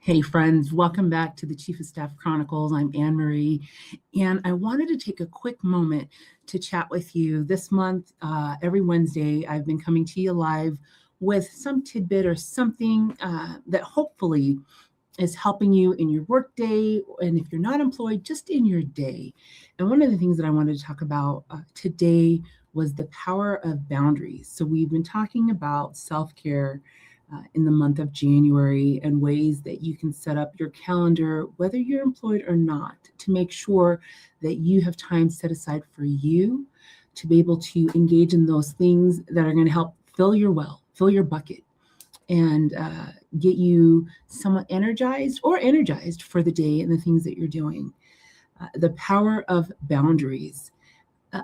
Hey friends, welcome back to the Chief of Staff Chronicles. I'm Anne Marie, and I wanted to take a quick moment to chat with you. This month, every Wednesday, I've been coming to you live with some tidbit or something that hopefully is helping you in your workday, and if you're not employed, just in your day. And one of the things that I wanted to talk about today was the power of boundaries. So we've been talking about self-care in the month of January and ways that you can set up your calendar, whether you're employed or not, to make sure that you have time set aside for you to be able to engage in those things that are going to help fill your well, fill your bucket, and get you somewhat energized for the day and the things that you're doing. The power of boundaries.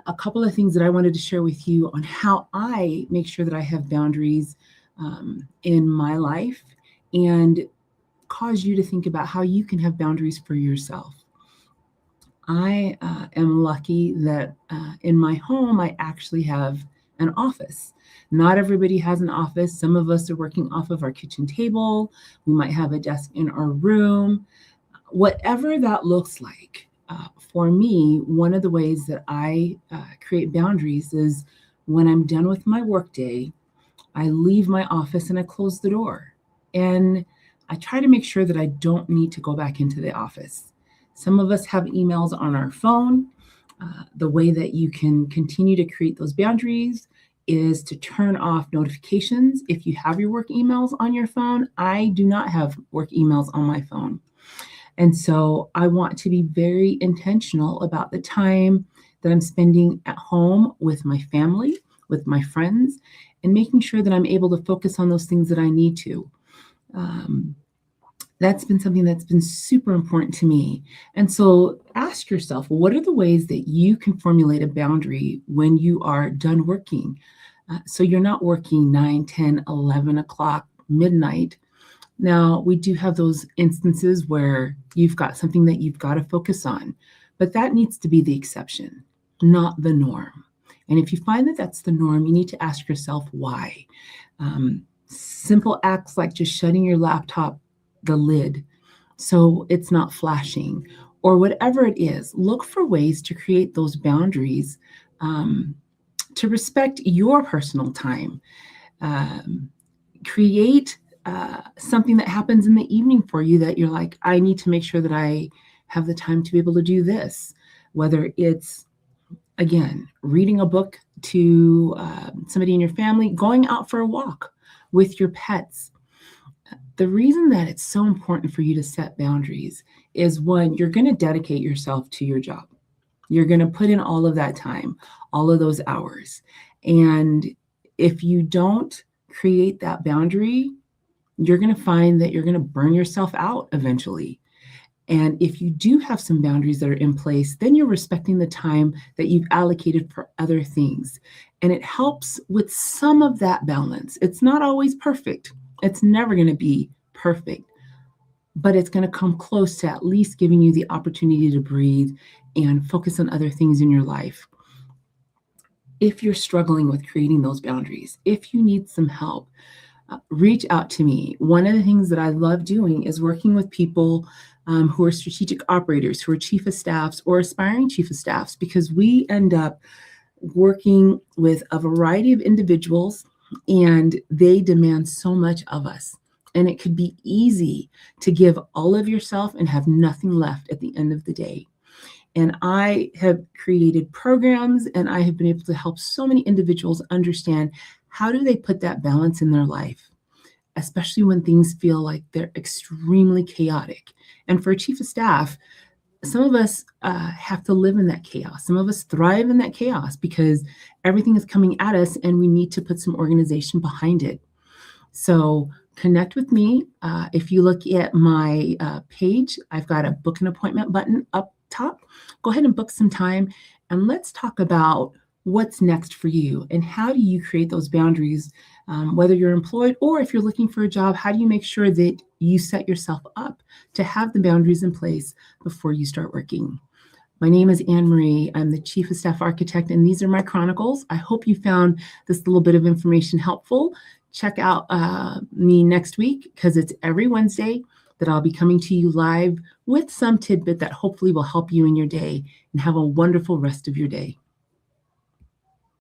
A couple of things that I wanted to share with you on how I make sure that I have boundaries in my life and cause you to think about how you can have boundaries for yourself. I am lucky that in my home, I actually have an office. Not everybody has an office. Some of us are working off of our kitchen table. We might have a desk in our room. Whatever that looks like, for me, one of the ways that I create boundaries is when I'm done with my workday, I leave my office and I close the door. And I try to make sure that I don't need to go back into the office. Some of us have emails on our phone. The way that you can continue to create those boundaries is to turn off notifications. If you have your work emails on your phone, I do not have work emails on my phone. And so I want to be very intentional about the time that I'm spending at home with my family, with my friends, and making sure that I'm able to focus on those things that I need to. That's been something that's been super important to me. And so ask yourself, what are the ways that you can formulate a boundary when you are done working? So you're not working 9, 10, 11 o'clock, midnight. Now, we do have those instances where you've got something that you've got to focus on, but that needs to be the exception, not the norm. And if you find that that's the norm, you need to ask yourself why. Simple acts like just shutting your laptop, the lid, so it's not flashing, or whatever it is, look for ways to create those boundaries to respect your personal time. Create something that happens in the evening for you that you're like, I need to make sure that I have the time to be able to do this, whether it's again, reading a book to somebody in your family, going out for a walk with your pets. The reason that it's so important for you to set boundaries is one, you're going to dedicate yourself to your job. You're going to put in all of that time, all of those hours. And if you don't create that boundary, you're going to find that you're going to burn yourself out eventually. And if you do have some boundaries that are in place, then you're respecting the time that you've allocated for other things. And it helps with some of that balance. It's not always perfect. It's never going to be perfect, but it's going to come close to at least giving you the opportunity to breathe and focus on other things in your life. If you're struggling with creating those boundaries, if you need some help, reach out to me. One of the things that I love doing is working with people who are strategic operators, who are chief of staffs or aspiring chief of staffs, because we end up working with a variety of individuals and they demand so much of us. And it could be easy to give all of yourself and have nothing left at the end of the day. And I have created programs and I have been able to help so many individuals understand how do they put that balance in their life, especially when things feel like they're extremely chaotic. And for a chief of staff, some of us have to live in that chaos. Some of us thrive in that chaos because everything is coming at us and we need to put some organization behind it. So connect with me. If you look at my page, I've got a book an appointment button up top. Go ahead and book some time and let's talk about what's next for you and how do you create those boundaries, whether you're employed or if you're looking for a job. How do you make sure that you set yourself up to have the boundaries in place before you start working? My name is Anne Marie. I'm the Chief of Staff Architect, and these are my chronicles. I hope you found this little bit of information helpful. Check out me next week because it's every Wednesday. that I'll be coming to you live with some tidbit that hopefully will help you in your day, and have a wonderful rest of your day.